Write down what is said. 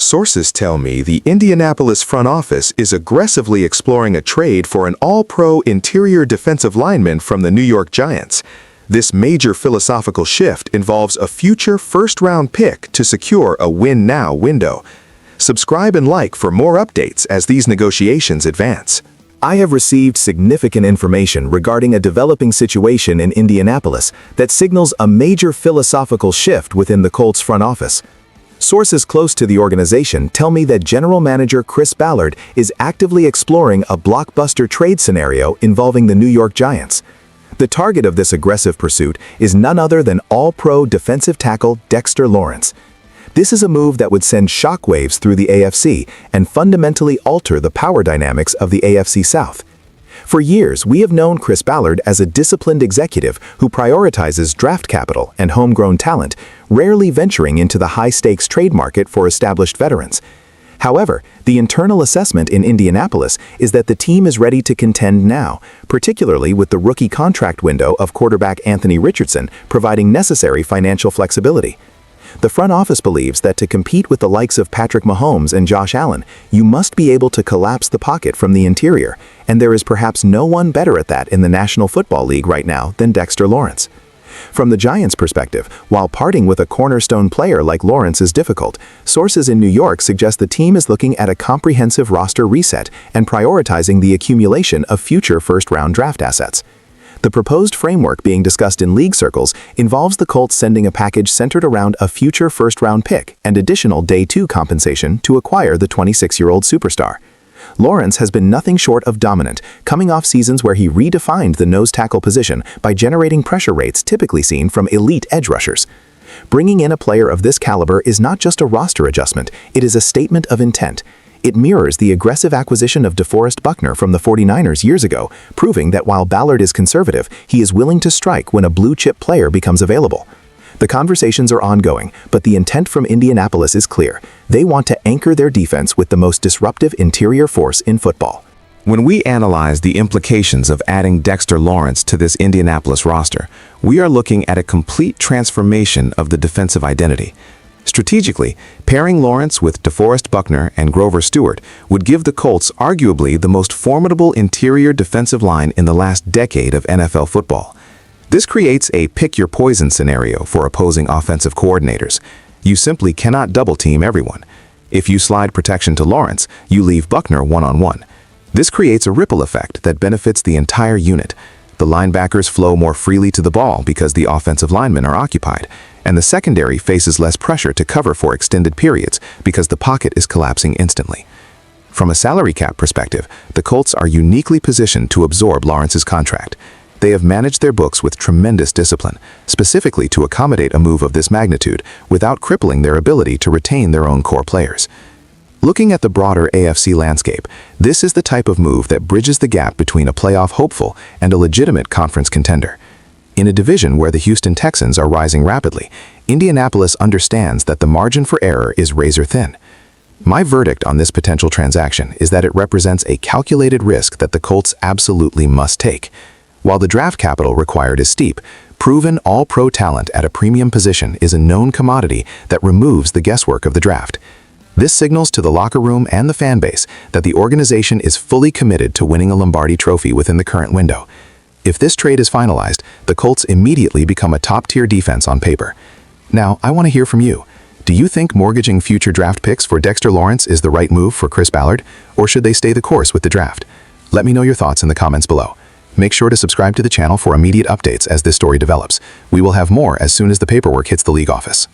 Sources tell me the Indianapolis front office is aggressively exploring a trade for an all-pro interior defensive lineman from the New York Giants. This major philosophical shift involves a future first-round pick to secure a win-now window. Subscribe and like for more updates as these negotiations advance. I have received significant information regarding a developing situation in Indianapolis that signals a major philosophical shift within the Colts front office. Sources close to the organization tell me that General Manager Chris Ballard is actively exploring a blockbuster trade scenario involving the New York Giants. The target of this aggressive pursuit is none other than all-pro defensive tackle Dexter Lawrence. This is a move that would send shockwaves through the AFC and fundamentally alter the power dynamics of the AFC South. For years, we have known Chris Ballard as a disciplined executive who prioritizes draft capital and homegrown talent, rarely venturing into the high-stakes trade market for established veterans. However, the internal assessment in Indianapolis is that the team is ready to contend now, particularly with the rookie contract window of quarterback Anthony Richardson providing necessary financial flexibility. The front office believes that to compete with the likes of Patrick Mahomes and Josh Allen, you must be able to collapse the pocket from the interior, and there is perhaps no one better at that in the National Football League right now than Dexter Lawrence. From the Giants' perspective, while parting with a cornerstone player like Lawrence is difficult, sources in New York suggest the team is looking at a comprehensive roster reset and prioritizing the accumulation of future first-round draft assets. The proposed framework being discussed in league circles involves the Colts sending a package centered around a future first-round pick and additional Day 2 compensation to acquire the 26-year-old superstar. Lawrence has been nothing short of dominant, coming off seasons where he redefined the nose tackle position by generating pressure rates typically seen from elite edge rushers. Bringing in a player of this caliber is not just a roster adjustment, it is a statement of intent. It mirrors the aggressive acquisition of DeForest Buckner from the 49ers years ago, proving that while Ballard is conservative, he is willing to strike when a blue-chip player becomes available. The conversations are ongoing, but the intent from Indianapolis is clear. They want to anchor their defense with the most disruptive interior force in football. When we analyze the implications of adding Dexter Lawrence to this Indianapolis roster, we are looking at a complete transformation of the defensive identity. Strategically, pairing Lawrence with DeForest Buckner and Grover Stewart would give the Colts arguably the most formidable interior defensive line in the last decade of NFL football. This creates a pick-your-poison scenario for opposing offensive coordinators. You simply cannot double-team everyone. If you slide protection to Lawrence, you leave Buckner one-on-one. This creates a ripple effect that benefits the entire unit. The linebackers flow more freely to the ball because the offensive linemen are occupied, and the secondary faces less pressure to cover for extended periods because the pocket is collapsing instantly. From a salary cap perspective, the Colts are uniquely positioned to absorb Lawrence's contract. They have managed their books with tremendous discipline, specifically to accommodate a move of this magnitude without crippling their ability to retain their own core players. Looking at the broader AFC landscape, this is the type of move that bridges the gap between a playoff hopeful and a legitimate conference contender. In a division where the Houston Texans are rising rapidly, Indianapolis understands that the margin for error is razor thin. My verdict on this potential transaction is that it represents a calculated risk that the Colts absolutely must take. While the draft capital required is steep, proven all-pro talent at a premium position is a known commodity that removes the guesswork of the draft. This signals to the locker room and the fan base that the organization is fully committed to winning a Lombardi trophy within the current window. If this trade is finalized, the Colts immediately become a top-tier defense on paper. Now, I want to hear from you. Do you think mortgaging future draft picks for Dexter Lawrence is the right move for Chris Ballard, or should they stay the course with the draft? Let me know your thoughts in the comments below. Make sure to subscribe to the channel for immediate updates as this story develops. We will have more as soon as the paperwork hits the league office.